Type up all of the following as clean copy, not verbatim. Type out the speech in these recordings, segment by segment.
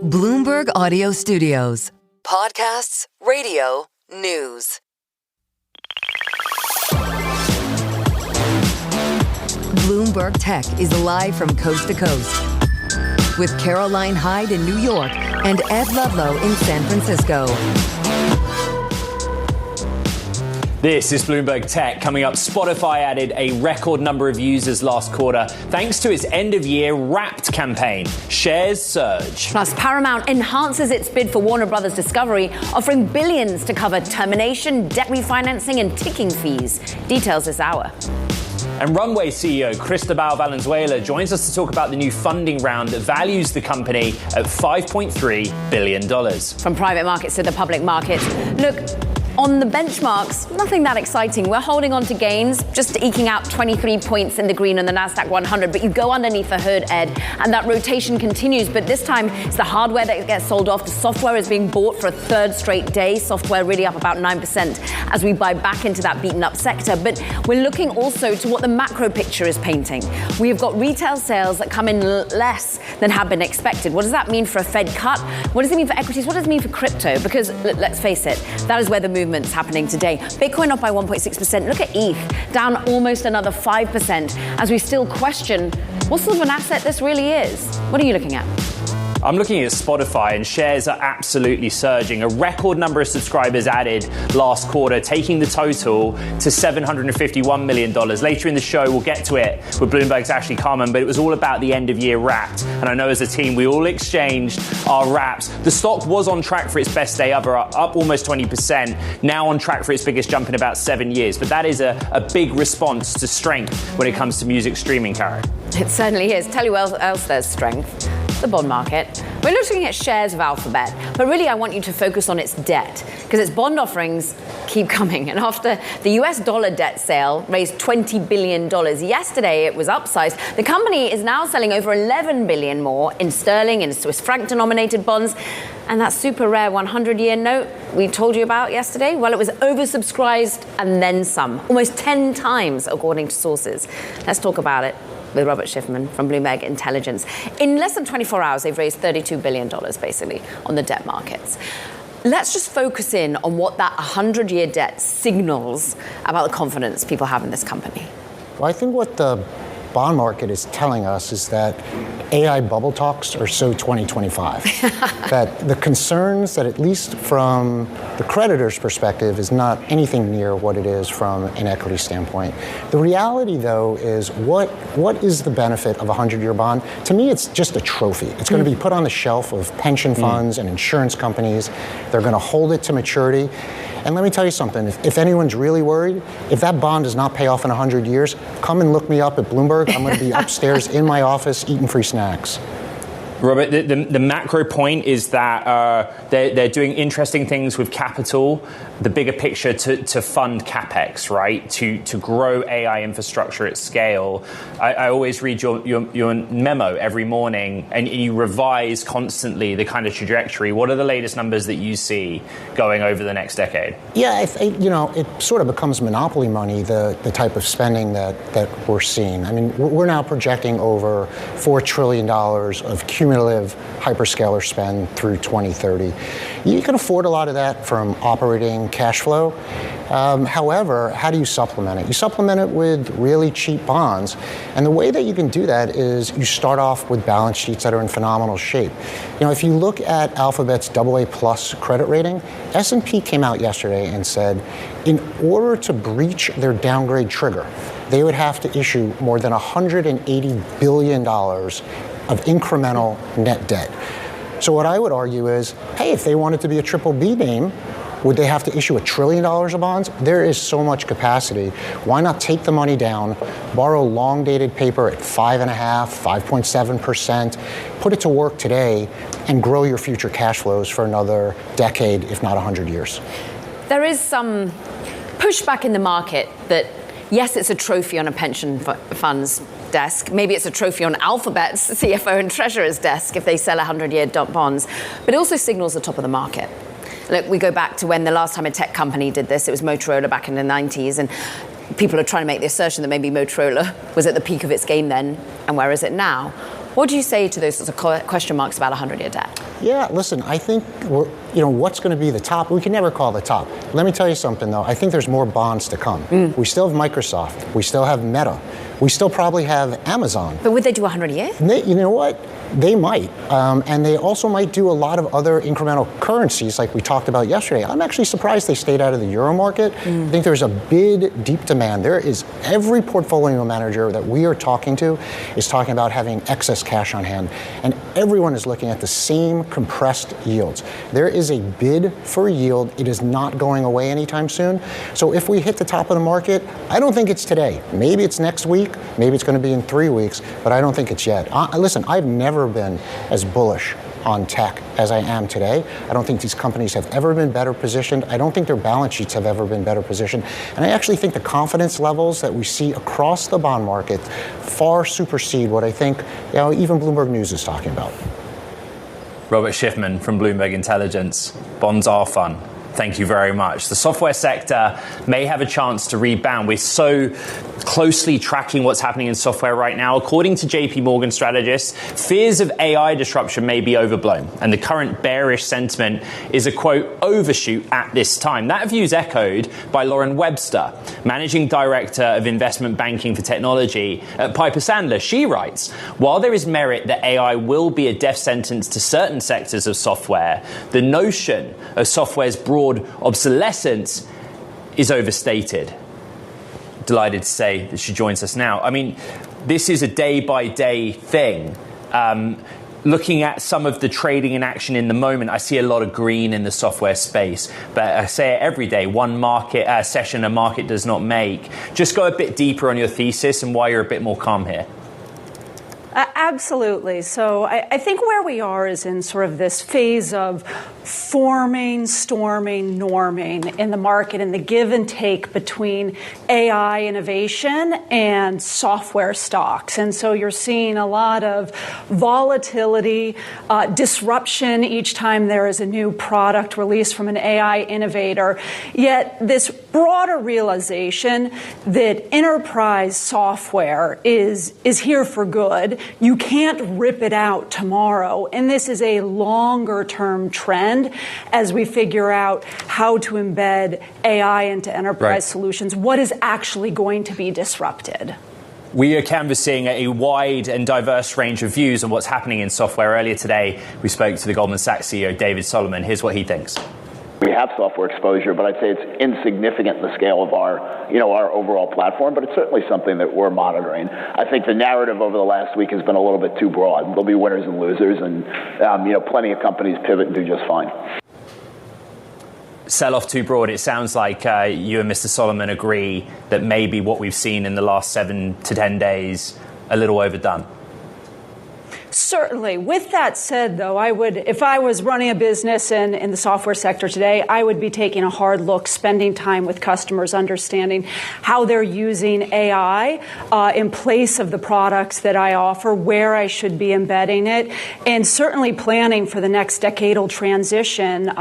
Bloomberg Audio Studios. Podcasts, radio, news. Bloomberg Tech is live from coast to coast with Caroline Hyde in New York and Ed Ludlow in San Francisco. This is Bloomberg Tech. Coming up, Spotify added a record number of users last quarter thanks to its end-of-year Wrapped campaign. Shares surge. Plus, Paramount enhances its bid for Warner Brothers Discovery, offering billions to cover termination, debt refinancing, and ticking fees. Details this hour. And Runway CEO Cristobal Valenzuela joins us to talk about the new funding round that values the company at $5.3 billion. From private markets to the public markets. Look, on the benchmarks, nothing that exciting. We're holding on to gains, just eking out 23 points in the green on the NASDAQ 100. But you go underneath the hood, Ed, and that rotation continues. But this time, it's the hardware that gets sold off. The software is being bought for a third straight day. Software really up about 9% as we buy back into that beaten up sector. But we're looking also to what the macro picture is painting. We have got retail sales that come in less than have been expected. What does that mean for a Fed cut? What does it mean for equities? What does it mean for crypto? Because let's face it, that is where the movement's happening today. Bitcoin up by 1.6%. Look at ETH, down almost another 5% as we still question what sort of an asset this really is. What are you looking at? I'm looking at Spotify, and shares are absolutely surging. A record number of subscribers added last quarter, taking the total to $751 million. Later in the show, we'll get to it with Bloomberg's Ashley Carman, but it was all about the end-of-year Wrapped. And I know as a team, we all exchanged our wraps. The stock was on track for its best day ever, up almost 20%, now on track for its biggest jump in about 7 years. But that is a big response to strength when it comes to music streaming, Karen. It certainly is. Tell you what else there's strength. The bond market. We're looking at shares of Alphabet, but really I want you to focus on its debt because its bond offerings keep coming. And after the US dollar debt sale raised $20 billion yesterday, it was upsized. The company is now selling over $11 billion more in sterling and Swiss franc denominated bonds. And that super rare 100-year note we told you about yesterday, well, it was oversubscribed and then some, almost 10 times according to sources. Let's talk about it with Robert Schiffman from Bloomberg Intelligence. In less than 24 hours, they've raised $32 billion, basically, on the debt markets. Let's just focus in on what that 100-year debt signals about the confidence people have in this company. Well, I think what the bond market is telling us is that AI bubble talks are so 2025. That the concerns that, at least from the creditor's perspective, is not anything near what it is from an equity standpoint. The reality, though, is what is the benefit of a 100-year bond? To me, it's just a trophy. It's going to be put on the shelf of pension funds and insurance companies. They're going to hold it to maturity. And let me tell you something, if anyone's really worried, if that bond does not pay off in 100 years, come and look me up at Bloomberg. I'm going to be upstairs in my office eating free snacks. Robert, the macro point is that they're doing interesting things with capital, the bigger picture to fund CapEx, right? To grow AI infrastructure at scale. I always read your memo every morning, and you revise constantly the kind of trajectory. What are the latest numbers that you see going over the next decade? Yeah, it sort of becomes monopoly money, the type of spending that we're seeing. I mean, we're now projecting over $4 trillion of cumulative hyperscaler spend through 2030. You can afford a lot of that from operating cash flow. However, how do you supplement it? You supplement it with really cheap bonds. And the way that you can do that is you start off with balance sheets that are in phenomenal shape. If you look at Alphabet's AA+ credit rating, S&P came out yesterday and said, in order to breach their downgrade trigger, they would have to issue more than $180 billion of incremental net debt. So what I would argue is, hey, if they wanted to be a BBB name, would they have to issue $1 trillion of bonds? There is so much capacity. Why not take the money down, borrow long-dated paper at 5.5%, 5.7%, put it to work today, and grow your future cash flows for another decade, if not 100 years? There is some pushback in the market that, yes, it's a trophy on a pension fund's desk. Maybe it's a trophy on Alphabet's CFO and treasurer's desk if they sell 100-year bonds. But it also signals the top of the market. Look, we go back to when the last time a tech company did this, it was Motorola back in the 90s, and people are trying to make the assertion that maybe Motorola was at the peak of its game then, and where is it now? What do you say to those sorts of question marks about 100-year debt? Yeah, listen, I think what's going to be the top? We can never call the top. Let me tell you something, though. I think there's more bonds to come. We still have Microsoft. We still have Meta. We still probably have Amazon. But would they do 100 a year? You know what? They might. And they also might do a lot of other incremental currencies like we talked about yesterday. I'm actually surprised they stayed out of the euro market. I think there's a big, deep demand. There is every portfolio manager that we are talking to is talking about having excess cash on hand. And everyone is looking at the same compressed yields. There is a bid for yield. It is not going away anytime soon. So if we hit the top of the market, I don't think it's today. Maybe it's next week. Maybe it's going to be in 3 weeks, but I don't think it's yet. Listen, I've never been as bullish on tech as I am today. I don't think these companies have ever been better positioned. I don't think their balance sheets have ever been better positioned. And I actually think the confidence levels that we see across the bond market far supersede what I think even Bloomberg News is talking about. Robert Schiffman from Bloomberg Intelligence. Bonds are fun. Thank you very much. The software sector may have a chance to rebound. We're so closely tracking what's happening in software right now. According to JP Morgan strategists, fears of AI disruption may be overblown, and the current bearish sentiment is a, quote, overshoot at this time. That view is echoed by Lauren Webster, Managing Director of Investment Banking for Technology at Piper Sandler. She writes, while there is merit that AI will be a death sentence to certain sectors of software, the notion of software's broad obsolescence is overstated. Delighted to say that she joins us now. I mean, this is a day-by-day thing. Looking at some of the trading in action in the moment, I see a lot of green in the software space. But I say it every day, one market session a market does not make. Just go a bit deeper on your thesis and why you're a bit more calm here. Absolutely. So I think where we are is in sort of this phase of forming, storming, norming in the market and the give and take between AI innovation and software stocks. And so you're seeing a lot of volatility, disruption each time there is a new product released from an AI innovator. Yet this broader realization that enterprise software is here for good. You can't rip it out tomorrow. And this is a longer term trend as we figure out how to embed AI into enterprise solutions. What is actually going to be disrupted? We are canvassing a wide and diverse range of views on what's happening in software. Earlier today, we spoke to the Goldman Sachs CEO, David Solomon. Here's what he thinks. We have software exposure, but I'd say it's insignificant in the scale of our overall platform, but it's certainly something that we're monitoring. I think the narrative over the last week has been a little bit too broad. There'll be winners and losers, and plenty of companies pivot and do just fine. Sell off too broad. It sounds like you and Mr. Solomon agree that maybe what we've seen in the last 7 to 10 days a little overdone. Certainly. With that said, though, if I was running a business in the software sector today, I would be taking a hard look, spending time with customers, understanding how they're using AI in place of the products that I offer, where I should be embedding it, and certainly planning for the next decadal transition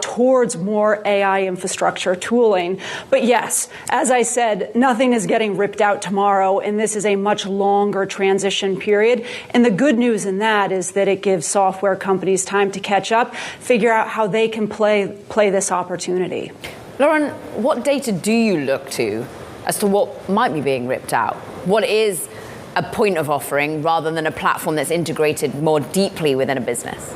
towards more AI infrastructure tooling. But yes, as I said, nothing is getting ripped out tomorrow, and this is a much longer transition period. And the good news in that is that it gives software companies time to catch up, figure out how they can play this opportunity. Lauren, what data do you look to as to what might be being ripped out? What is a point of offering rather than a platform that's integrated more deeply within a business?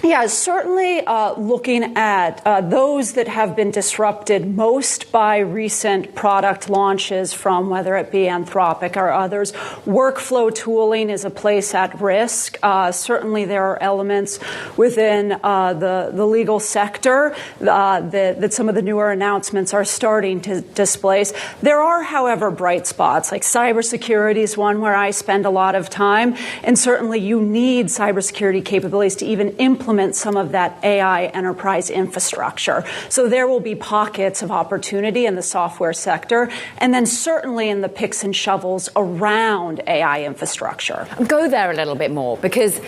Yeah, certainly looking at those that have been disrupted most by recent product launches from whether it be Anthropic or others. Workflow tooling is a place at risk. Certainly there are elements within the legal sector that some of the newer announcements are starting to displace. There are, however, bright spots, like cybersecurity is one where I spend a lot of time, and certainly you need cybersecurity capabilities to even implement some of that AI enterprise infrastructure. So there will be pockets of opportunity in the software sector, and then certainly in the picks and shovels around AI infrastructure. Go there a little bit more, because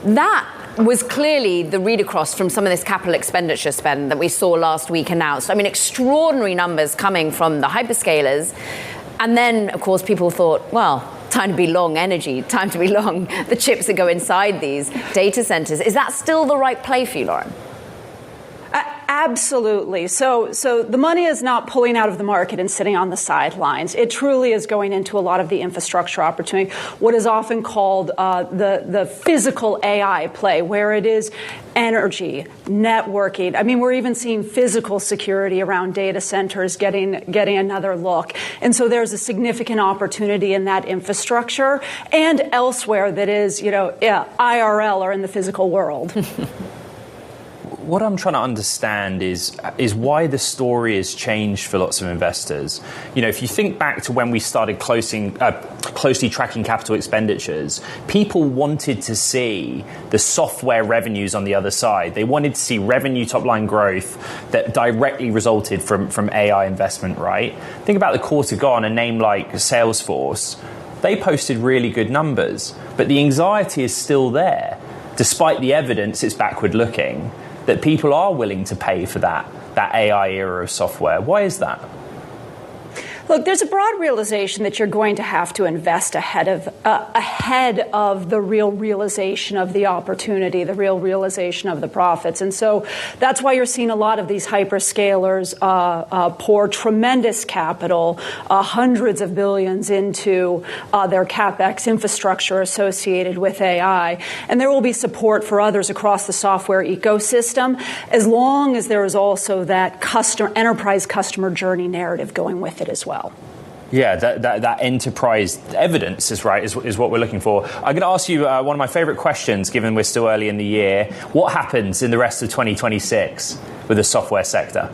that was clearly the read across from some of this capital expenditure spend that we saw last week announced. I mean, extraordinary numbers coming from the hyperscalers. And then, of course, people thought, well, time to be long energy, time to be long the chips that go inside these data centers. Is that still the right play for you, Lauren? Absolutely. So the money is not pulling out of the market and sitting on the sidelines. It truly is going into a lot of the infrastructure opportunity, what is often called the physical AI play, where it is energy, networking. I mean, we're even seeing physical security around data centers getting another look. And so there's a significant opportunity in that infrastructure and elsewhere that is, IRL or in the physical world. What I'm trying to understand is why the story has changed for lots of investors. If you think back to when we started closely tracking capital expenditures, people wanted to see the software revenues on the other side. They wanted to see revenue top-line growth that directly resulted from AI investment, right? Think about the quarter gone, a name like Salesforce. They posted really good numbers, but the anxiety is still there, despite the evidence it's backward-looking, that people are willing to pay for that AI era of software. Why is that? Look, there's a broad realization that you're going to have to invest ahead of the real realization of the opportunity, the real realization of the profits. And so that's why you're seeing a lot of these hyperscalers pour tremendous capital, hundreds of billions into their CapEx infrastructure associated with AI. And there will be support for others across the software ecosystem, as long as there is also that enterprise customer journey narrative going with it as well. Yeah, that enterprise evidence is right, is what we're looking for. I'm going to ask you one of my favorite questions, given we're still early in the year. What happens in the rest of 2026 with the software sector?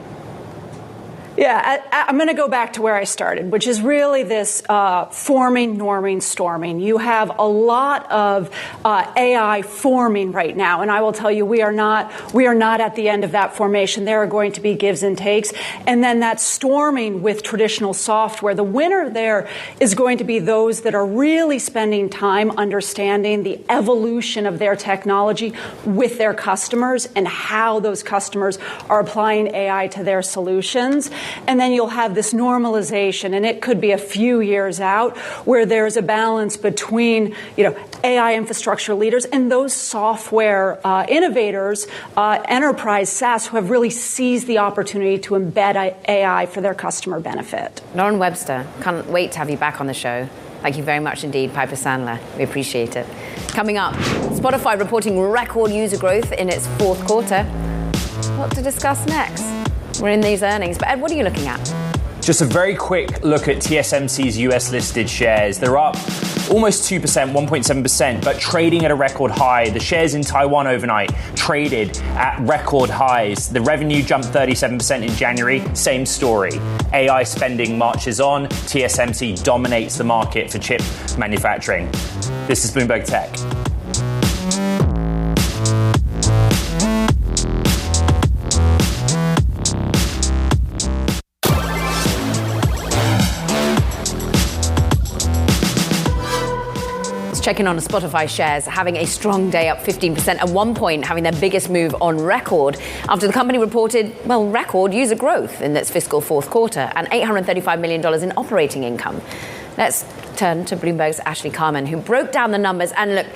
Yeah, I'm going to go back to where I started, which is really this forming, norming, storming. You have a lot of AI forming right now, and I will tell you, we are not at the end of that formation. There are going to be gives and takes, and then that storming with traditional software. The winner there is going to be those that are really spending time understanding the evolution of their technology with their customers and how those customers are applying AI to their solutions. And then you'll have this normalization, and it could be a few years out, where there's a balance between, AI infrastructure leaders and those software innovators, enterprise SaaS, who have really seized the opportunity to embed AI for their customer benefit. Lauren Webster, can't wait to have you back on the show. Thank you very much indeed, Piper Sandler. We appreciate it. Coming up, Spotify reporting record user growth in its fourth quarter. What to discuss next? We're in these earnings. But Ed, what are you looking at? Just a very quick look at TSMC's US listed shares. They're up almost 2%, 1.7%, but trading at a record high. The shares in Taiwan overnight traded at record highs. The revenue jumped 37% in January. Same story. AI spending marches on. TSMC dominates the market for chip manufacturing. This is Bloomberg Tech. Checking on Spotify shares, having a strong day, up 15%, at one point having their biggest move on record after the company reported, record user growth in its fiscal fourth quarter and $835 million in operating income. Let's turn to Bloomberg's Ashley Carman, who broke down the numbers. And look,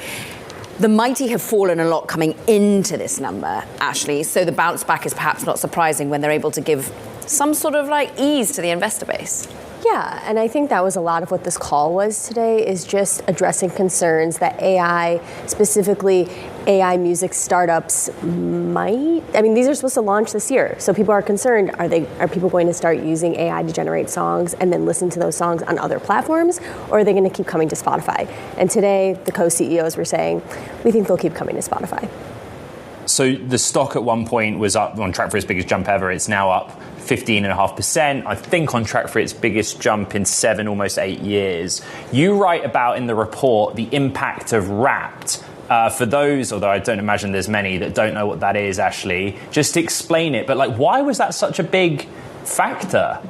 the mighty have fallen a lot coming into this number, Ashley, so the bounce back is perhaps not surprising when they're able to give some sort of ease to the investor base. Yeah, and I think that was a lot of what this call was today, is just addressing concerns that AI, specifically AI music startups, these are supposed to launch this year. So people are concerned, are people going to start using AI to generate songs and then listen to those songs on other platforms, or are they going to keep coming to Spotify? And today, the co-CEOs were saying, we think they'll keep coming to Spotify. So the stock at one point was up on track for its biggest jump ever. It's now up 15.5%. I think on track for its biggest jump in 7, almost 8 years. You write about in the report the impact of Wrapped. For those, although I don't imagine there's many that don't know what that is, Ashley, just explain it. But why was that such a big factor?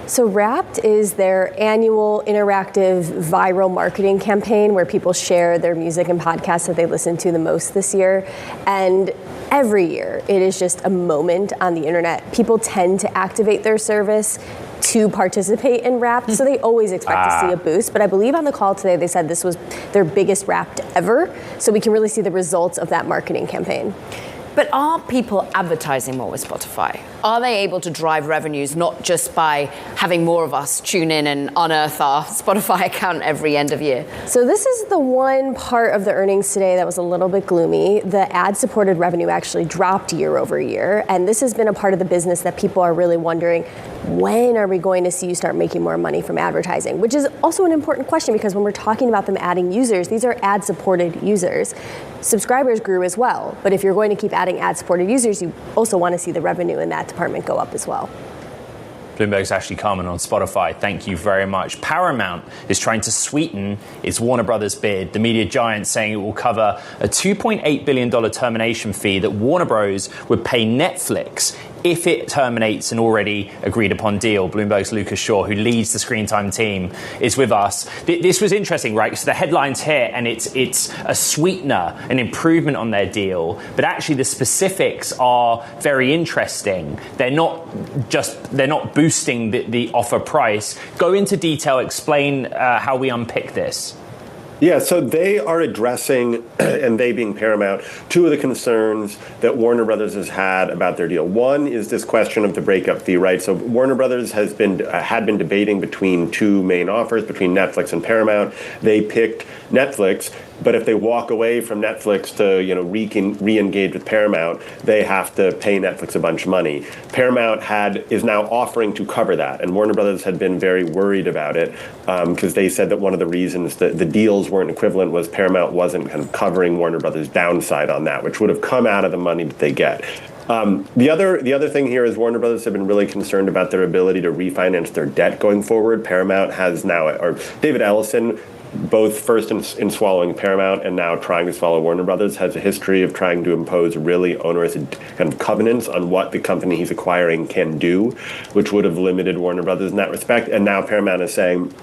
So Wrapped is their annual interactive viral marketing campaign where people share their music and podcasts that they listen to the most this year. And every year, it is just a moment on the internet. People tend to activate their service to participate in Wrapped, so they always expect to see a boost. But I believe on the call today they said this was their biggest Wrapped ever, so we can really see the results of that marketing campaign. But are people advertising more with Spotify? Are they able to drive revenues not just by having more of us tune in and unearth our Spotify account every end of year? So this is the one part of the earnings today that was a little bit gloomy. The ad-supported revenue actually dropped year over year, and this has been a part of the business that people are really wondering, when are we going to see you start making more money from advertising? Which is also an important question, because when we're talking about them adding users, these are ad-supported users. Subscribers grew as well, but if you're going to keep adding ad-supported users, you also want to see the revenue in that department go up as well. Bloomberg's Ashley Carman on Spotify. Thank you very much. Paramount is trying to sweeten its Warner Brothers bid. The media giant saying it will cover a $2.8 billion termination fee that Warner Bros. Would pay Netflix if it terminates an already agreed upon deal. Bloomberg's Lucas Shaw, who leads the Screen Time team, is with us. This was interesting, right? So the headline's here, and it's a sweetener, an improvement on their deal. But actually, the specifics are very interesting. They're not boosting the offer price. Go into detail, explain how we unpick this. Yeah, so they are addressing, and they being Paramount, two of the concerns that Warner Brothers has had about their deal. One is this question of the breakup fee, right? So Warner Brothers had been debating between two main offers, between Netflix and Paramount. They picked Netflix, but if they walk away from Netflix to re-engage with Paramount, they have to pay Netflix a bunch of money. Paramount is now offering to cover that, and Warner Brothers had been very worried about it because they said that one of the reasons that the deals weren't equivalent was Paramount wasn't kind of covering Warner Brothers' downside on that, which would have come out of the money that they get. The other thing here is Warner Brothers have been really concerned about their ability to refinance their debt going forward. Paramount has now, or David Ellison, both first in swallowing Paramount and now trying to swallow Warner Brothers, has a history of trying to impose really onerous kind of covenants on what the company he's acquiring can do, which would have limited Warner Brothers in that respect. And now Paramount is saying,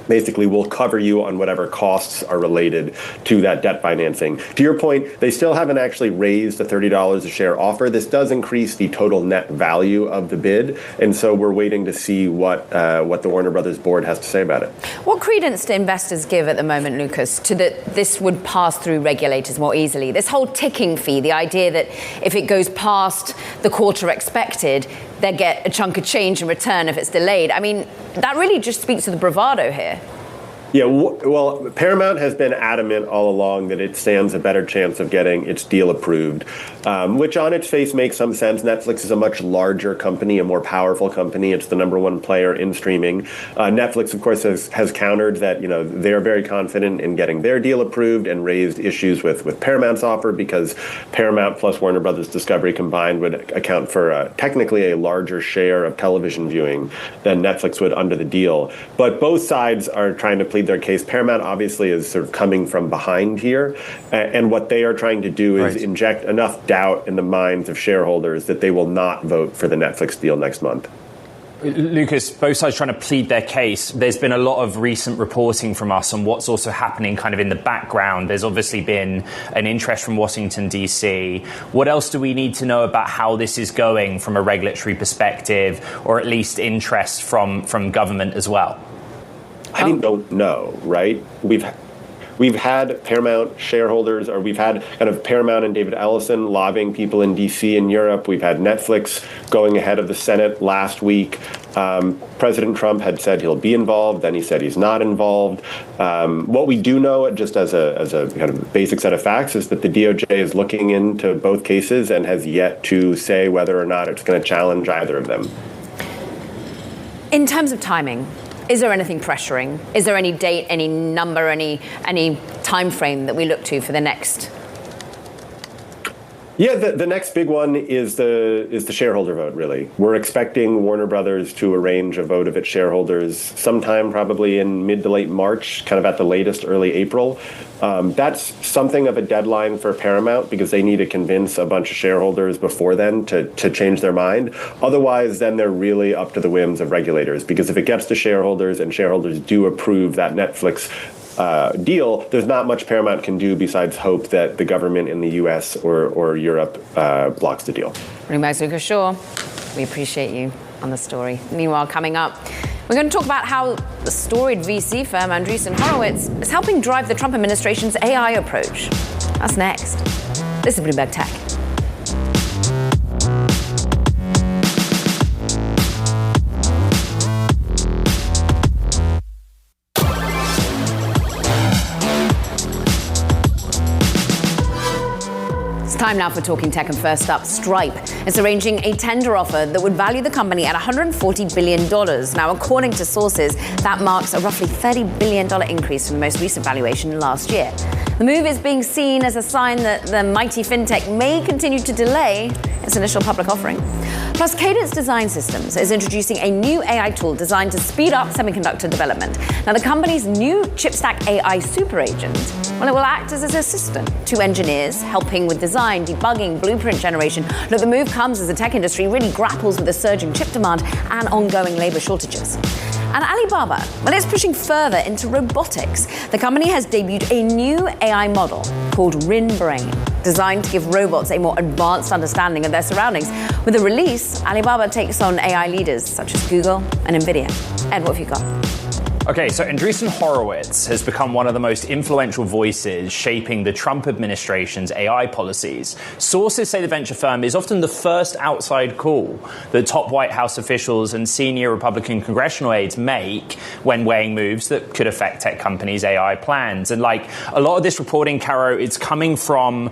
basically, we'll cover you on whatever costs are related to that debt financing. To your point, they still haven't actually raised the $30 a share offer. This does increase the total net value of the bid, and so we're waiting to see what the Warner Brothers board has to say about it. What credence do investors give at the moment, Lucas, to that this would pass through regulators more easily? This whole ticking fee, the idea that if it goes past the quarter expected, they get a chunk of change in return if it's delayed. I mean, that really just speaks to the bravado here. Yeah, well, Paramount has been adamant all along that it stands a better chance of getting its deal approved, which on its face makes some sense. Netflix is a much larger company, a more powerful company. It's the number one player in streaming. Netflix, of course, has countered that, they're very confident in getting their deal approved and raised issues with Paramount's offer because Paramount plus Warner Brothers Discovery combined would account for technically a larger share of television viewing than Netflix would under the deal. But both sides are trying to plead their case. Paramount obviously is sort of coming from behind here, and what they are trying to do is inject enough doubt in the minds of shareholders that they will not vote for the Netflix deal next month. Lucas, both sides trying to plead their case. There's been a lot of recent reporting from us on what's also happening kind of in the background. There's obviously been an interest from Washington, D.C. What else do we need to know about how this is going from a regulatory perspective, or at least interest from government as well? I don't know, right? We've had Paramount shareholders, or we've had kind of Paramount and David Ellison lobbying people in D.C. and Europe. We've had Netflix going ahead of the Senate last week. President Trump had said he'll be involved, then he said he's not involved. What we do know, just as a kind of basic set of facts, is that the DOJ is looking into both cases and has yet to say whether or not it's going to challenge either of them. In terms of timing, is there anything pressuring? Is there any date, any number, any time frame that we look to for the next? Yeah, the next big one is the shareholder vote, really. We're expecting Warner Brothers to arrange a vote of its shareholders sometime probably in mid to late March, kind of at the latest, early April. That's something of a deadline for Paramount because they need to convince a bunch of shareholders before then to change their mind. Otherwise, then they're really up to the whims of regulators, because if it gets to shareholders and shareholders do approve that Netflix deal, there's not much Paramount can do besides hope that the government in the U.S. or Europe blocks the deal. Bloomberg's Lucas Shaw, we appreciate you on the story. Meanwhile, coming up, we're going to talk about how the storied VC firm Andreessen Horowitz is helping drive the Trump administration's AI approach. That's next. This is Bloomberg Tech. Time now for Talking Tech, and first up, Stripe is arranging a tender offer that would value the company at $140 billion. Now, according to sources, that marks a roughly $30 billion increase from the most recent valuation last year. The move is being seen as a sign that the mighty fintech may continue to delay its initial public offering. Plus, Cadence Design Systems is introducing a new AI tool designed to speed up semiconductor development. Now, the company's new ChipStack AI super agent, well, it will act as an assistant to engineers, helping with design, debugging, blueprint generation. Look, the move comes as the tech industry really grapples with the surging chip demand and ongoing labor shortages. And Alibaba, well, it's pushing further into robotics. The company has debuted a new AI model called Rin Brain, designed to give robots a more advanced understanding of their surroundings. With the release, Alibaba takes on AI leaders such as Google and NVIDIA. Ed, what have you got? Okay, so Andreessen Horowitz has become one of the most influential voices shaping the Trump administration's AI policies. Sources say the venture firm is often the first outside call that top White House officials and senior Republican congressional aides make when weighing moves that could affect tech companies' AI plans. And like a lot of this reporting, Caro, it's coming from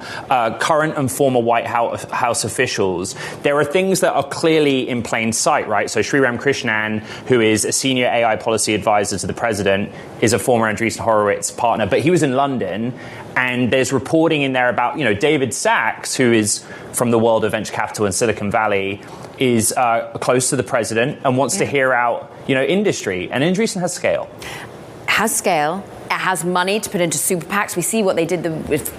current and former White House officials. There are things that are clearly in plain sight, right? So Sriram Krishnan, who is a senior AI policy advisor to the president, is a former Andreessen Horowitz partner, but he was in London, and there's reporting in there about, David Sachs, who is from the world of venture capital in Silicon Valley, is close to the president and wants to hear out, industry. And Andreessen has scale. Has scale. It has money to put into super PACs. We see what they did with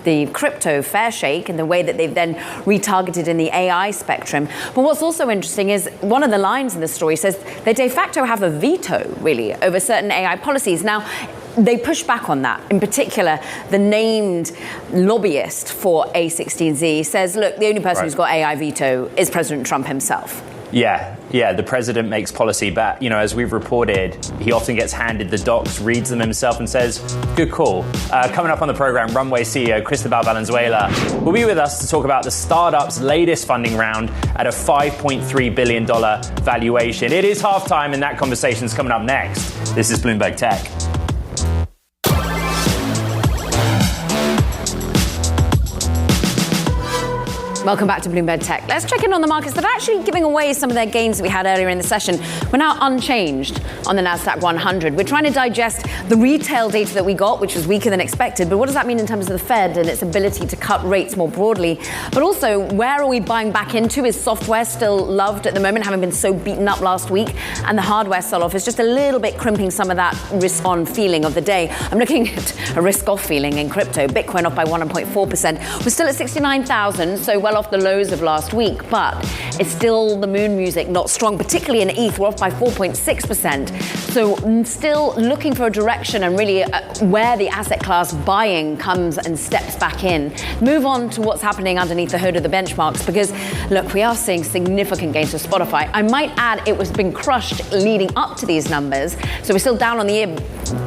the crypto fair shake and the way that they've then retargeted in the AI spectrum. But what's also interesting is one of the lines in the story says they de facto have a veto, really, over certain AI policies. Now, they push back on that. In particular, the named lobbyist for A16Z says, look, the only person who's got AI veto is President Trump himself. Yeah, the president makes policy, but, as we've reported, he often gets handed the docs, reads them himself, and says, good call. Coming up on the program, Runway CEO Cristobal Valenzuela will be with us to talk about the startup's latest funding round at a $5.3 billion valuation. It is halftime, and that conversation is coming up next. This is Bloomberg Tech. Welcome back to Bloomberg Tech. Let's check in on the markets that are actually giving away some of their gains that we had earlier in the session. We're now unchanged on the NASDAQ 100. We're trying to digest the retail data that we got, which was weaker than expected. But what does that mean in terms of the Fed and its ability to cut rates more broadly? But also, where are we buying back into? Is software still loved at the moment, having been so beaten up last week? And the hardware sell-off is just a little bit crimping some of that risk-on feeling of the day. I'm looking at a risk-off feeling in crypto. Bitcoin off by 1.4%. We're still at 69,000, so well off the lows of last week, but it's still the moon music, not strong, particularly in ETH. We're off by 4.6%. So still looking for a direction and really where the asset class buying comes and steps back in. Move on to what's happening underneath the hood of the benchmarks, because look, we are seeing significant gains for Spotify. I might add it was been crushed leading up to these numbers. So we're still down on the year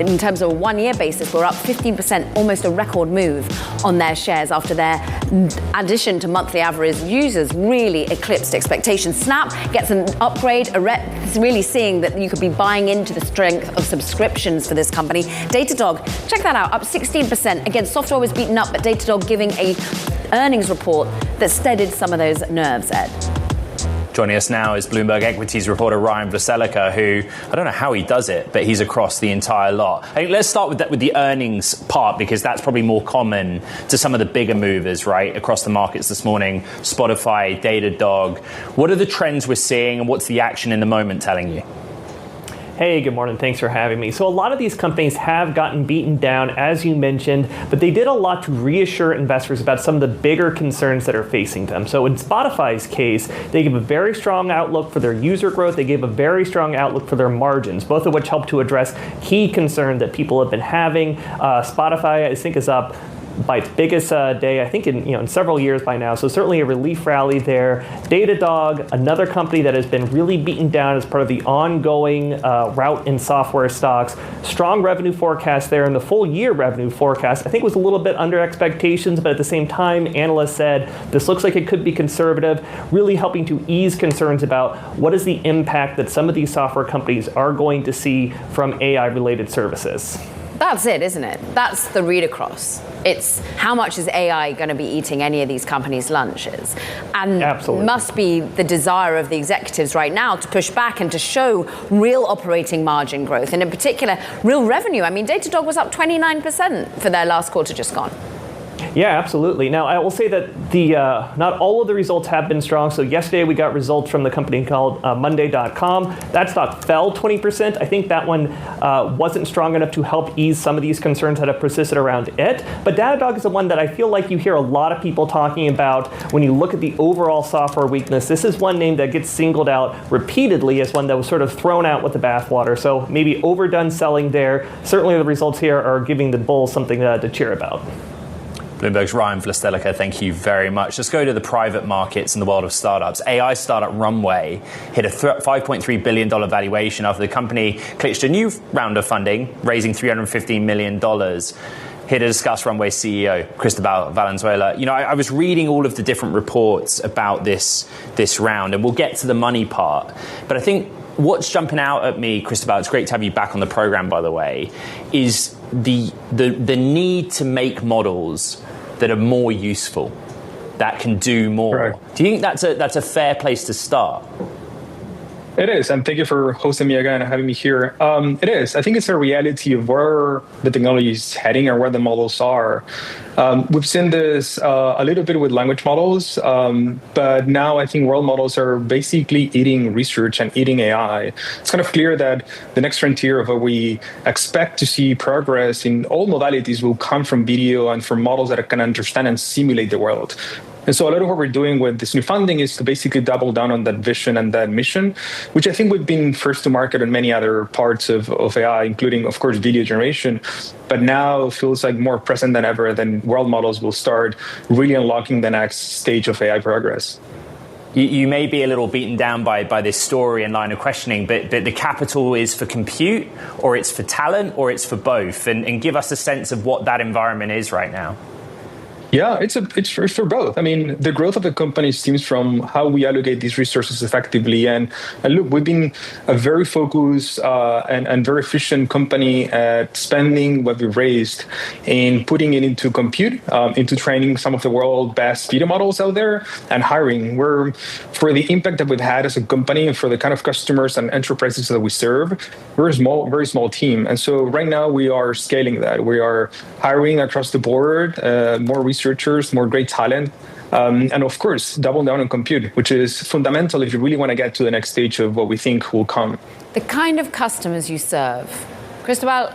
in terms of a 1 year basis. We're up 15%, almost a record move on their shares after their addition to monthly average users really eclipsed expectations. Snap gets an upgrade. It's really seeing that you could be buying into the strength of subscriptions for this company. Datadog, check that out, up 16%. Again, software was beaten up, but Datadog giving a earnings report that steadied some of those nerves, Ed. Joining us now is Bloomberg Equities reporter Ryan Vlaselica, who, I don't know how he does it, but he's across the entire lot. I think let's start with the earnings part, because that's probably more common to some of the bigger movers, right, across the markets this morning. Spotify, Datadog. What are the trends we're seeing, and what's the action in the moment telling you? Hey, good morning. Thanks for having me. So a lot of these companies have gotten beaten down, as you mentioned, but they did a lot to reassure investors about some of the bigger concerns that are facing them. So in Spotify's case, they gave a very strong outlook for their user growth. They gave a very strong outlook for their margins, both of which help to address key concerns that people have been having. Spotify, I think, is up by its biggest day, I think in several years by now. So certainly a relief rally there. Datadog, another company that has been really beaten down as part of the ongoing rout in software stocks. Strong revenue forecast there, and the full year revenue forecast I think was a little bit under expectations, but at the same time, analysts said this looks like it could be conservative, really helping to ease concerns about what is the impact that some of these software companies are going to see from AI-related services. That's it, isn't it? That's the read across. It's how much is AI going to be eating any of these companies' lunches? And absolutely must be the desire of the executives right now to push back and to show real operating margin growth, and in particular, real revenue. I mean, Datadog was up 29% for their last quarter just gone. Yeah, absolutely. Now, I will say that not all of the results have been strong. So yesterday we got results from the company called Monday.com. That stock fell 20%. I think that one wasn't strong enough to help ease some of these concerns that have persisted around it. But Datadog is the one that I feel like you hear a lot of people talking about when you look at the overall software weakness. This is one name that gets singled out repeatedly as one that was sort of thrown out with the bathwater. So maybe overdone selling there. Certainly the results here are giving the bulls something to cheer about. Bloomberg's Ryan Vlastelica, thank you very much. Let's go to the private markets in the world of startups. AI startup Runway hit a $5.3 billion valuation after the company clinched a new round of funding, raising $315 million. Here to discuss Runway CEO Cristobal Valenzuela. I was reading all of the different reports about this round, and we'll get to the money part. But I think what's jumping out at me, Cristobal, it's great to have you back on the program, by the way, is the need to make models that are more useful, that can do more. Right. Do you think that's a fair place to start? It is, and thank you for hosting me again and having me here. It is. I think it's a reality of where the technology is heading and where the models are. We've seen this a little bit with language models, but now I think world models are basically eating research and eating AI. It's kind of clear that the next frontier of what we expect to see progress in all modalities will come from video and from models that can understand and simulate the world. And so a lot of what we're doing with this new funding is to basically double down on that vision and that mission, which I think we've been first to market in many other parts of AI, including, of course, video generation. But now it feels like more present than ever, then world models will start really unlocking the next stage of AI progress. You may be a little beaten down by this story and line of questioning, but the capital is for compute, or it's for talent, or it's for both. And give us a sense of what that environment is right now. Yeah, it's for both. I mean, the growth of the company stems from how we allocate these resources effectively. And look, we've been a very focused and very efficient company at spending what we've raised and putting it into compute, into training some of the world's best video models out there, and hiring. For the impact that we've had as a company and for the kind of customers and enterprises that we serve, we're a very small team. And so right now we are scaling that. We are hiring across the board, more researchers, more great talent, and of course, double down on compute, which is fundamental if you really want to get to the next stage of what we think will come. The kind of customers you serve, Cristobal,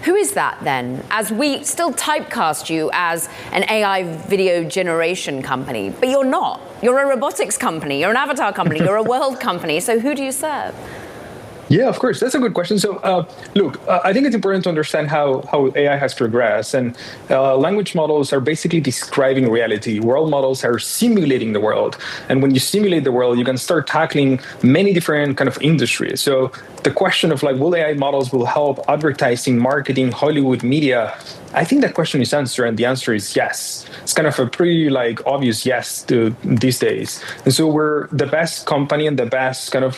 who is that then? As we still typecast you as an AI video generation company, but you're not. You're a robotics company, you're an avatar company, you're a world company. So who do you serve? Yeah, of course. That's a good question. So, look, I think it's important to understand how AI has progressed. And language models are basically describing reality. World models are simulating the world. And when you simulate the world, you can start tackling many different kind of industries. So the question of will AI models will help advertising, marketing, Hollywood, media, I think that question is answered, and the answer is yes. It's kind of a pretty obvious yes to these days. And so we're the best company and the best kind of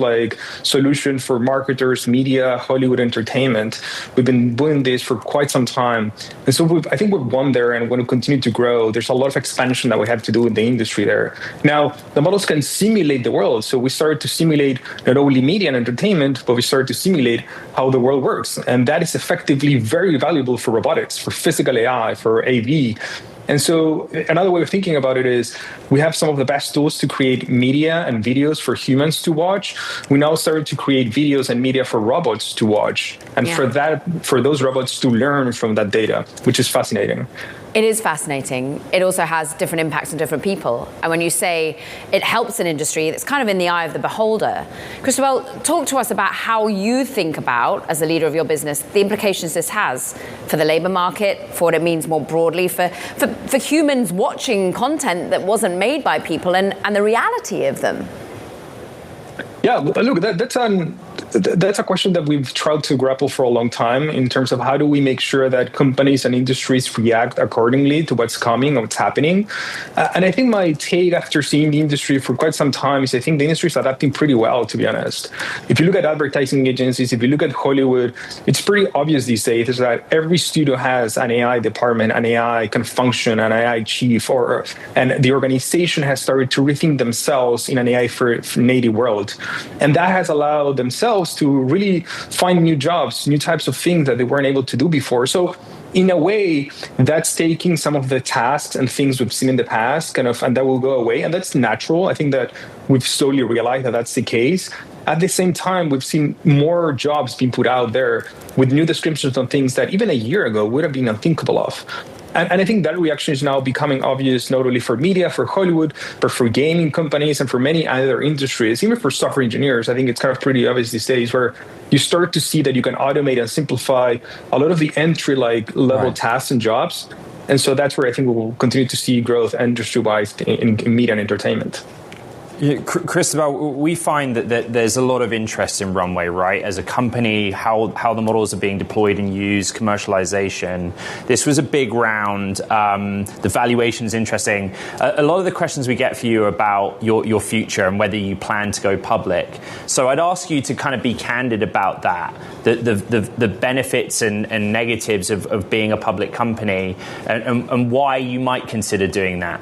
solution for marketers, media, Hollywood entertainment. We've been doing this for quite some time. And so I think we've won there and want to continue to grow. There's a lot of expansion that we have to do in the industry there. Now, the models can simulate the world. So we started to simulate not only media and entertainment, but we started to simulate how the world works. And that is effectively very valuable for robotics, for physical AI, for AV. And so another way of thinking about it is we have some of the best tools to create media and videos for humans to watch. We now started to create videos and media for robots to watch. And for those robots to learn from that data, which is fascinating. It is fascinating. It also has different impacts on different people. And when you say it helps an industry, it's kind of in the eye of the beholder. Cristobal, talk to us about how you think about, as a leader of your business, the implications this has for the labor market, for what it means more broadly, for humans watching content that wasn't made by people and the reality of them. Yeah, look, that's a question that we've tried to grapple for a long time in terms of how do we make sure that companies and industries react accordingly to what's coming or what's happening. And I think my take after seeing the industry for quite some time is I think the industry is adapting pretty well, to be honest. If you look at advertising agencies, if you look at Hollywood, it's pretty obvious these days is that every studio has an AI department, an AI kind of function, an AI chief, and the organization has started to rethink themselves in an AI for native world. And that has allowed themselves to really find new jobs, new types of things that they weren't able to do before. So in a way, that's taking some of the tasks and things we've seen in the past, and that will go away. And that's natural. I think that we've slowly realized that that's the case. At the same time, we've seen more jobs being put out there with new descriptions on things that even a year ago would have been unthinkable of. And I think that reaction is now becoming obvious, not only for media, for Hollywood, but for gaming companies and for many other industries, even for software engineers. I think it's kind of pretty obvious these days where you start to see that you can automate and simplify a lot of the entry-level tasks and jobs. And so that's where I think we will continue to see growth industry-wise in media and entertainment. Yeah, Cristobal, we find that there's a lot of interest in Runway, right? As a company, how the models are being deployed and used, commercialization. This was a big round. The valuation is interesting. A lot of the questions we get for you about your future and whether you plan to go public. So I'd ask you to kind of be candid about that, the benefits and negatives of being a public company and why you might consider doing that.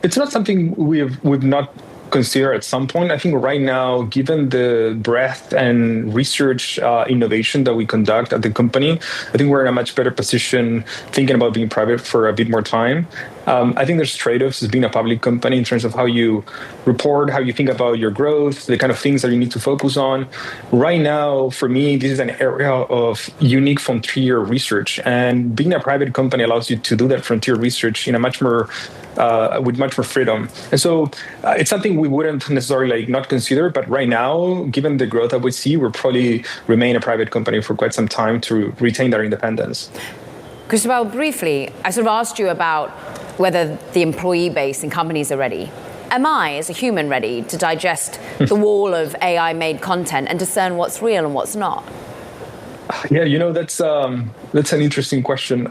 It's not something we've not considered at some point. I think right now, given the breadth and research innovation that we conduct at the company, I think we're in a much better position thinking about being private for a bit more time. I think there's trade-offs as being a public company in terms of how you report, how you think about your growth, the kind of things that you need to focus on. Right now, for me, this is an area of unique frontier research, and being a private company allows you to do that frontier research in a much more with much more freedom. And so it's something we wouldn't necessarily not consider, but right now, given the growth that we see, we'll probably remain a private company for quite some time to retain their independence. Cristobal, briefly, I sort of asked you about whether the employee base in companies are ready. Am I, as a human, ready to digest the wall of AI-made content and discern what's real and what's not? Yeah, that's an interesting question.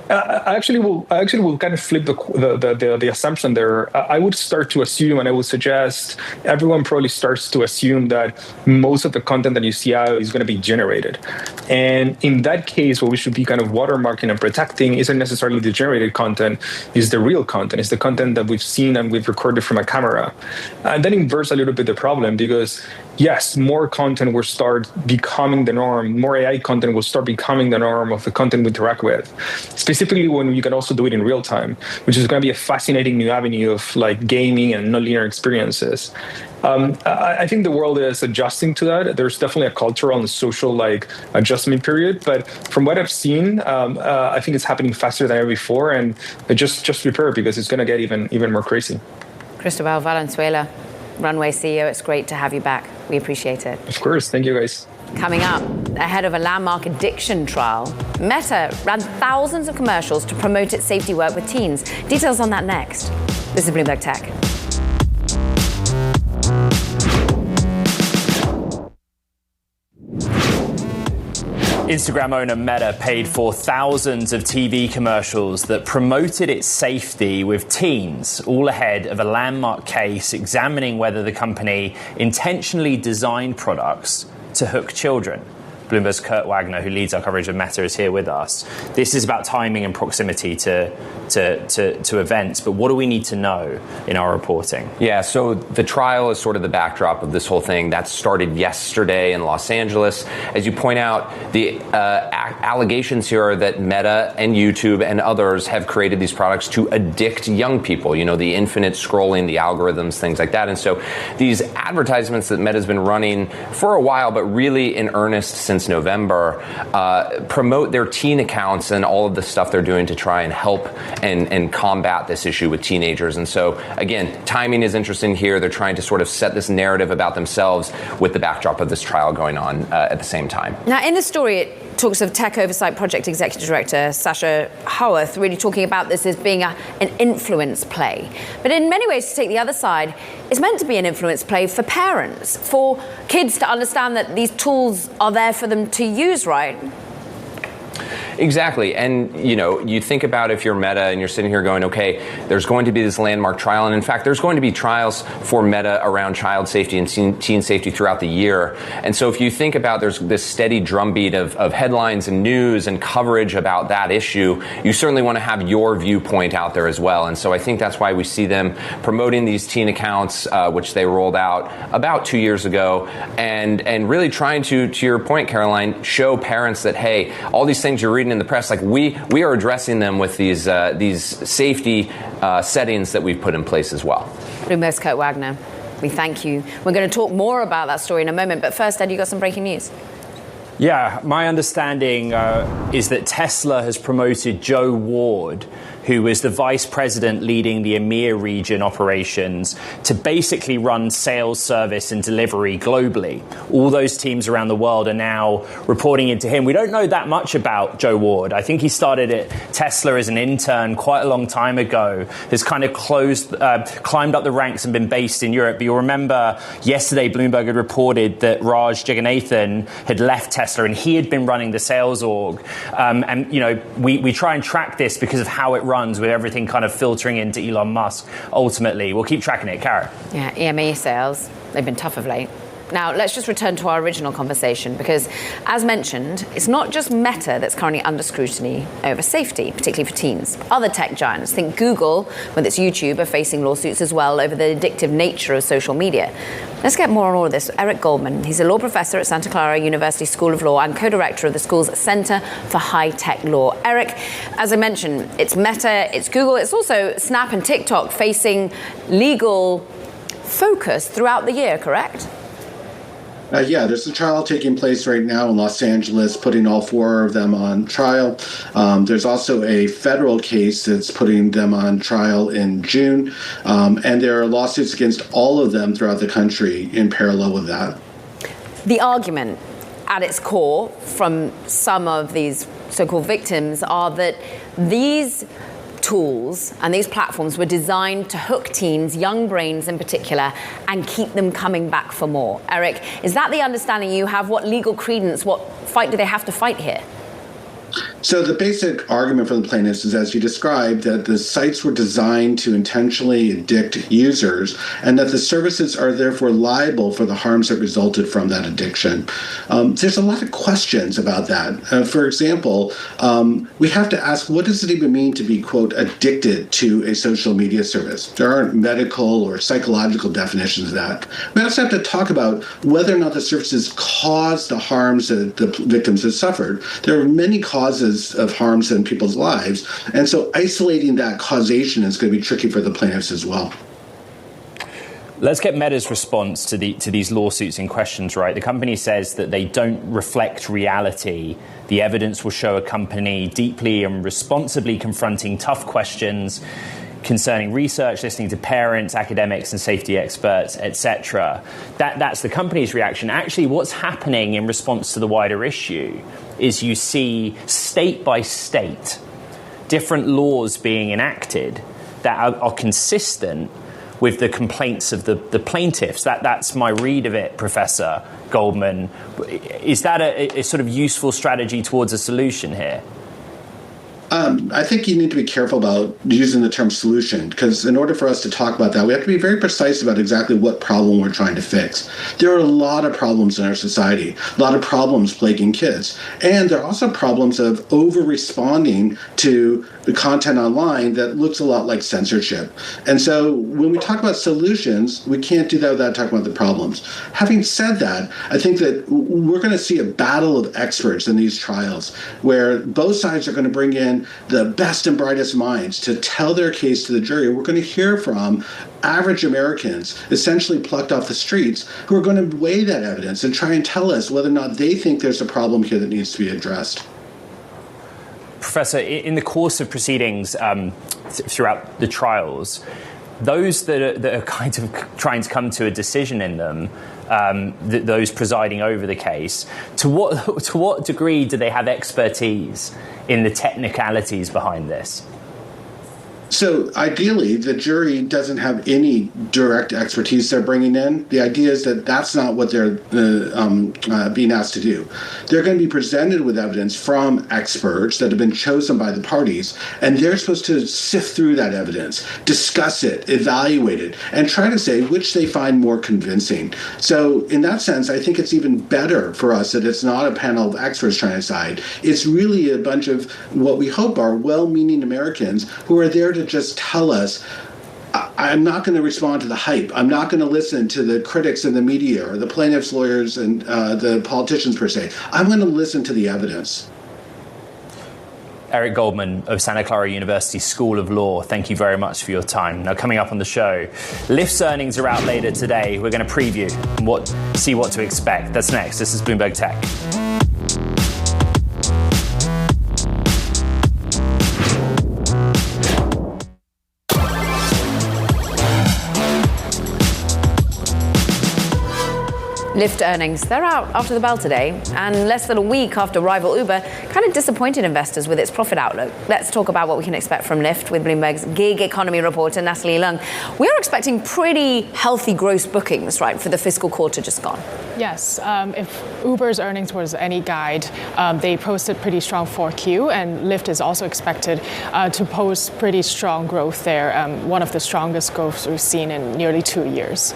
I actually will kind of flip the assumption there. I would start to assume, and I would suggest everyone probably starts to assume that most of the content that you see out is going to be generated. And in that case, what we should be kind of watermarking and protecting isn't necessarily the generated content, is the real content. It's the content that we've seen and we've recorded from a camera. And that inverts a little bit the problem because, yes, more content will start becoming the norm. More AI content will start becoming the norm of the content we interact with. Specifically when you can also do it in real time, which is going to be a fascinating new avenue of gaming and nonlinear experiences. I think the world is adjusting to that. There's definitely a cultural and social adjustment period, but from what I've seen, I think it's happening faster than ever before, and just prepare because it's going to get even more crazy. Cristobal Valenzuela, Runway CEO, it's great to have you back. We appreciate it. Of course, thank you guys. Coming up, ahead of a landmark addiction trial, Meta ran thousands of commercials to promote its safety work with teens. Details on that next. This is Bloomberg Tech. Instagram owner Meta paid for thousands of TV commercials that promoted its safety with teens, all ahead of a landmark case examining whether the company intentionally designed products to hook children. Bloomberg's Kurt Wagner, who leads our coverage of Meta, is here with us. This is about timing and proximity to events, but what do we need to know in our reporting? Yeah, so the trial is sort of the backdrop of this whole thing. That started yesterday in Los Angeles. As you point out, the allegations here are that Meta and YouTube and others have created these products to addict young people, the infinite scrolling, the algorithms, things like that. And so these advertisements that Meta's been running for a while, but really in earnest since since November, promote their teen accounts and all of the stuff they're doing to try and help and combat this issue with teenagers. And so, again, timing is interesting here. They're trying to sort of set this narrative about themselves with the backdrop of this trial going on at the same time. Now, in the story, it talks of Tech Oversight Project Executive Director Sasha Howarth really talking about this as being an influence play. But in many ways, to take the other side, it's meant to be an influence play for parents, for kids to understand that these tools are there for them to use, right? Exactly. And, you think about if you're Meta and you're sitting here going, okay, there's going to be this landmark trial. And in fact, there's going to be trials for Meta around child safety and teen safety throughout the year. And so if you think about there's this steady drumbeat of headlines and news and coverage about that issue, you certainly want to have your viewpoint out there as well. And so I think that's why we see them promoting these teen accounts, which they rolled out about 2 years ago, and really trying to your point, Caroline, show parents that, hey, all these things you're reading in the press, like we are addressing them with these safety settings that we've put in place as well. Bloomberg's Kurt Wagner, we thank you. We're going to talk more about that story in a moment, but first, Ed, you got some breaking news. Yeah, my understanding is that Tesla has promoted Joe Ward, who was the vice president leading the EMEA region operations, to basically run sales, service and delivery globally. All those teams around the world are now reporting into him. We don't know that much about Joe Ward. I think he started at Tesla as an intern quite a long time ago, has kind of climbed up the ranks and been based in Europe. But you'll remember yesterday Bloomberg had reported that Raj Jagannathan had left Tesla and he had been running the sales org. We try and track this because of how it runs, with everything kind of filtering into Elon Musk. Ultimately, we'll keep tracking it. Kara. Yeah, EMEA sales, they've been tough of late. Now, let's just return to our original conversation, because, as mentioned, it's not just Meta that's currently under scrutiny over safety, particularly for teens. Other tech giants, think Google, with its YouTube, are facing lawsuits as well over the addictive nature of social media. Let's get more on all of this. Eric Goldman, he's a law professor at Santa Clara University School of Law and co-director of the school's Center for High-Tech Law. Eric, as I mentioned, it's Meta, it's Google, it's also Snap and TikTok facing legal focus throughout the year, correct? Yeah, there's a trial taking place right now in Los Angeles, putting all four of them on trial. There's also a federal case that's putting them on trial in June. And there are lawsuits against all of them throughout the country in parallel with that. The argument at its core from some of these so-called victims are that these tools and these platforms were designed to hook teens, young brains in particular, and keep them coming back for more. Eric, is that the understanding you have? What legal credence, what fight do they have to fight here? So the basic argument from the plaintiffs is, as you described, that the sites were designed to intentionally addict users and that the services are therefore liable for the harms that resulted from that addiction. There's a lot of questions about that. For example, we have to ask, what does it even mean to be, quote, addicted to a social media service? There aren't medical or psychological definitions of that. We also have to talk about whether or not the services caused the harms that the victims have suffered. There are many causes of harms in people's lives. And so isolating that causation is going to be tricky for the plaintiffs as well. Let's get Meta's response to these lawsuits in questions right. The company says that they don't reflect reality. The evidence will show a company deeply and responsibly confronting tough questions concerning research, listening to parents, academics and safety experts, etc. That's the company's reaction. Actually, what's happening in response to the wider issue is you see state by state different laws being enacted that are consistent with the complaints of the plaintiffs. That's my read of it, Professor Goldman. Is that a sort of useful strategy towards a solution here? I think you need to be careful about using the term solution, because in order for us to talk about that, we have to be very precise about exactly what problem we're trying to fix. There are a lot of problems in our society, a lot of problems plaguing kids. And there are also problems of over-responding to the content online that looks a lot like censorship. And so when we talk about solutions, we can't do that without talking about the problems. Having said that, I think that we're going to see a battle of experts in these trials where both sides are going to bring in the best and brightest minds to tell their case to the jury. We're going to hear from average Americans, essentially plucked off the streets, who are going to weigh that evidence and try and tell us whether or not they think there's a problem here that needs to be addressed. Professor, in the course of proceedings throughout the trials, those that are kind of trying to come to a decision in them, those presiding over the case, to what degree do they have expertise in the technicalities behind this? So ideally, the jury doesn't have any direct expertise they're bringing in. The idea is that that's not what they're being asked to do. They're going to be presented with evidence from experts that have been chosen by the parties, and they're supposed to sift through that evidence, discuss it, evaluate it, and try to say which they find more convincing. So in that sense, I think it's even better for us that it's not a panel of experts trying to decide. It's really a bunch of what we hope are well-meaning Americans who are there to just tell us, I'm not going to respond to the hype. I'm not going to listen to the critics in the media or the plaintiffs' lawyers and the politicians per se. I'm going to listen to the evidence. Eric Goldman of Santa Clara University School of Law, thank you very much for your time. Now, coming up on the show, Lyft's earnings are out later today. We're going to preview and see what to expect. That's next. This is Bloomberg Tech. Lyft earnings, they're out after the bell today, and less than a week after rival Uber kind of disappointed investors with its profit outlook. Let's talk about what we can expect from Lyft with Bloomberg's gig economy reporter, Natalie Lung. We are expecting pretty healthy gross bookings, right, for the fiscal quarter just gone. Yes, if Uber's earnings was any guide, they posted pretty strong 4Q, and Lyft is also expected to post pretty strong growth there, one of the strongest growths we've seen in nearly 2 years.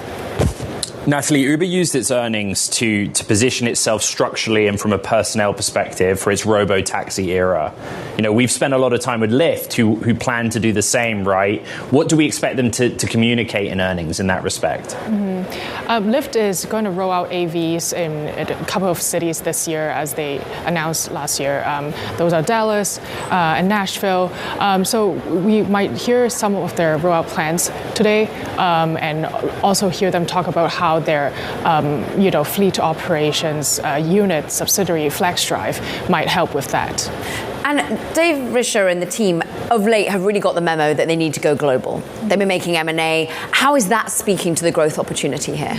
Natalie, Uber used its earnings to position itself structurally and from a personnel perspective for its robo-taxi era. You know, we've spent a lot of time with Lyft, who plan to do the same, right? What do we expect them to communicate in earnings in that respect? Lyft is going to roll out AVs in a couple of cities this year, as they announced last year. Those are Dallas and Nashville. So we might hear some of their rollout plans today, and also hear them talk about how their fleet operations unit subsidiary FlexDrive might help with that. And Dave Risher and the team of late have really got the memo that they need to go global. They've been making M&A. How is that speaking to the growth opportunity here?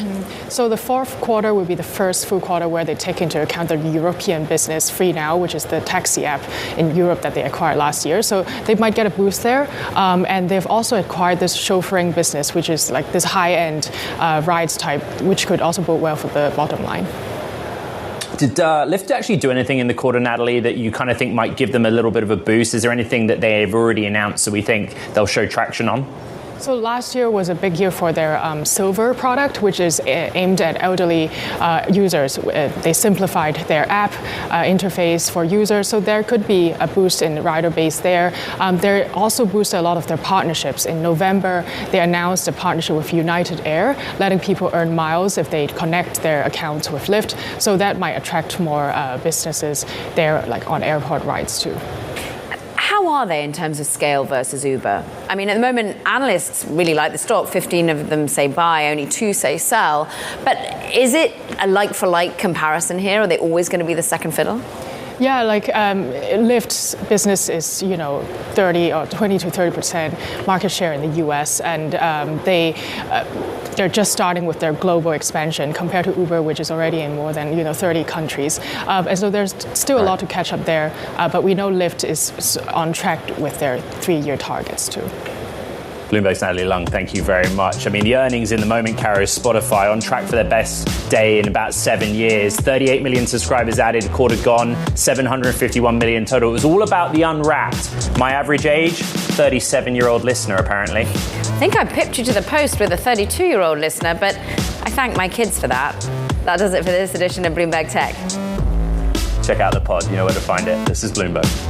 So the fourth quarter will be the first full quarter where they take into account the European business FreeNow, which is the taxi app in Europe that they acquired last year. So they might get a boost there. And they've also acquired this chauffeuring business, which is like this high-end rides type, which could also bode well for the bottom line. Did Lyft actually do anything in the quarter, Natalie, that you kind of think might give them a little bit of a boost? Is there anything that they've already announced that we think they'll show traction on? So last year was a big year for their Silver product, which is aimed at elderly users. They simplified their app interface for users, so there could be a boost in rider base there. They also boosted a lot of their partnerships. In November, they announced a partnership with United Air, letting people earn miles if they connect their accounts with Lyft. So that might attract more businesses there, like on airport rides too. How are they in terms of scale versus Uber? I mean, at the moment, analysts really like the stock. 15 of them say buy, only 2 say sell. But is it a like-for-like comparison here? Are they always going to be the second fiddle? Yeah, like Lyft's business is, 30 or 20 to 30% market share in the U.S. and they're just starting with their global expansion compared to Uber, which is already in more than 30 countries. And so there's still a lot to catch up there. But we know Lyft is on track with their 3-year targets too. Bloomberg's Natalie Lung, thank you very much. I mean, the earnings in the moment carries Spotify on track for their best day in about 7 years. 38 million subscribers added, quarter gone, 751 million total. It was all about the Unwrapped. My average age, 37-year-old listener, apparently. I think I pipped you to the post with a 32-year-old listener, but I thank my kids for that. That does it for this edition of Bloomberg Tech. Check out the pod. You know where to find it. This is Bloomberg.